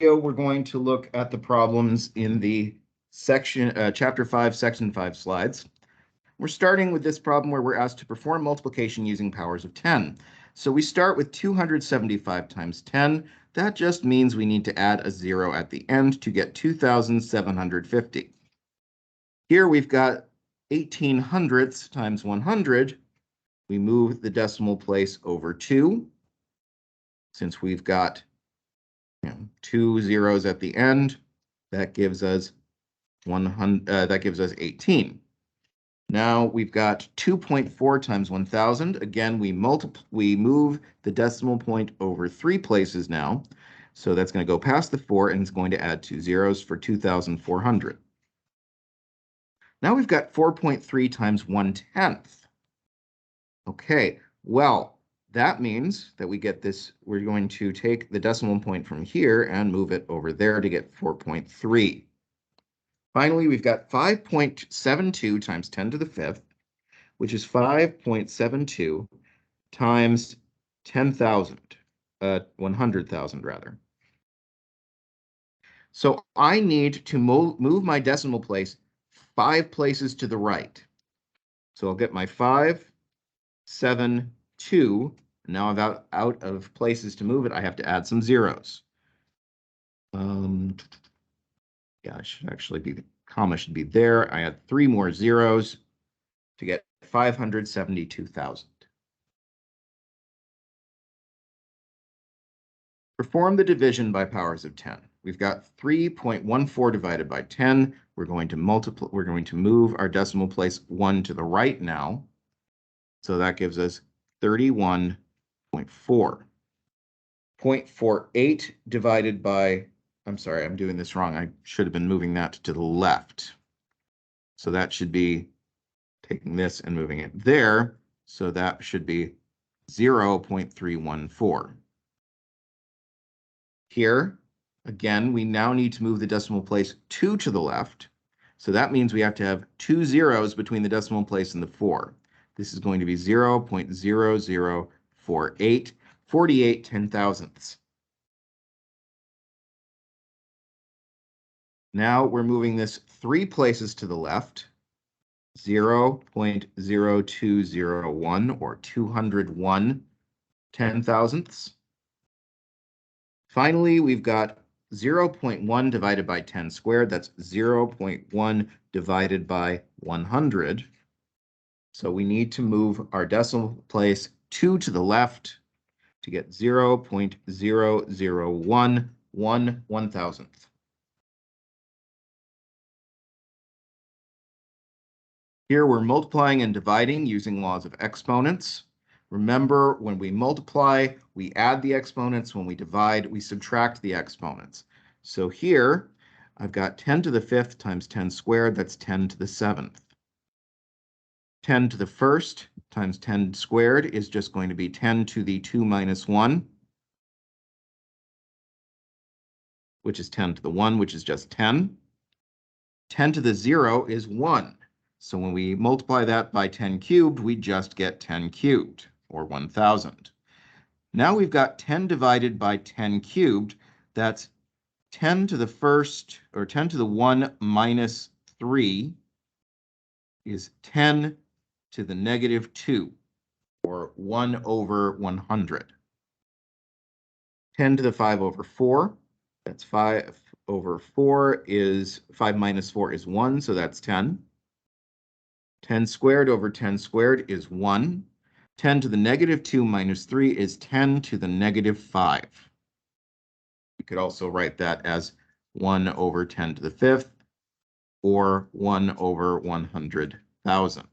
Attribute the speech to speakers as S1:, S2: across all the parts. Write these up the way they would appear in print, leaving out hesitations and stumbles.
S1: we're going to look at the problems in the chapter 5, section 5 slides. We're starting with this problem where we're asked to perform multiplication using powers of 10. So we start with 275 times 10. That just means we need to add a 0 at the end to get 2,750. Here we've got 18 hundredths times 100. We move the decimal place over 2. Since we've got 2 zeros at the end, that gives us 100. That gives us 18. Now we've got 2.4 times 1,000. Again, we move the decimal point over 3 places now. So that's going to go past the 4 and it's going to add 2 zeros for 2,400. Now we've got 4.3 times 1/10. Okay, well, that means that we get this. We're going to take the decimal point from here and move it over there to get 4.3. Finally, we've got 5.72 times 10 to the 5th, which is 5.72 times 10,000, 100,000 rather. So I need to move my decimal place 5 places to the right. So I'll get my 5, 7, 2. Now I'm out of places to move it. I have to add some zeros. Yeah, I should actually be, the comma should be there. I add 3 more zeros to get 572,000. Perform the division by powers of 10. We've got 3.14 divided by 10. We're going to move our decimal place 1 to the right now. So that gives us 31.4. 0.48 divided by, I'm sorry, I'm doing this wrong. I should have been moving that to the left. So that should be taking this and moving it there. So that should be 0.314. Here, again, we now need to move the decimal place 2 to the left. So that means we have to have 2 zeros between the decimal place and the 4. This is going to be 0.0048, 48 10,000ths. Now we're moving this 3 places to the left, 0.0201 or 201 10,000ths. Finally, we've got 0.1 divided by 10 squared. That's 0.1 divided by 100. So we need to move our decimal place 2 to the left to get 0.0011 1/1000th. Here we're multiplying and dividing using laws of exponents. Remember, when we multiply, we add the exponents. When we divide, we subtract the exponents. So here, I've got 10 to the 5th times 10 squared. That's 10 to the 7th. 10 to the 1st times 10 squared is just going to be 10 to the 2 minus 1, which is 10 to the 1, which is just 10. 10 to the 0 is 1. So when we multiply that by 10 cubed, we just get 10 cubed, or 1,000. Now we've got 10 divided by 10 cubed. That's 10 to the 1st, or 10 to the 1 minus 3 is 10 to the negative 2, or 1 over 100. 10 to the 5 over 4, that's 5 over 4 is 5 minus 4 is 1, so that's 10. 10 squared over 10 squared is 1. 10 to the negative 2 minus 3 is 10 to the negative 5. You could also write that as 1 over 10 to the 5th, or 1 over 100,000.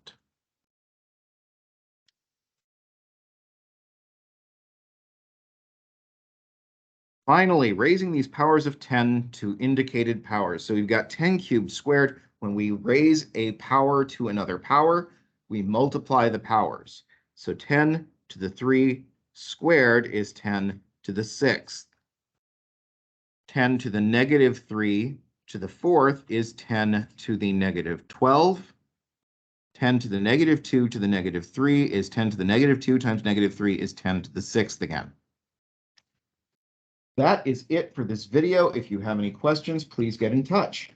S1: Finally, raising these powers of 10 to indicated powers. So we've got 10 cubed squared. When we raise a power to another power, we multiply the powers. So 10 to the 3 squared is 10 to the 6th. 10 to the negative 3 to the 4th is 10 to the negative 12. 10 to the negative 2 to the negative 3 is 10 to the negative 2 times negative 3 is 10 to the 6th again. That is it for this video. If you have any questions, please get in touch.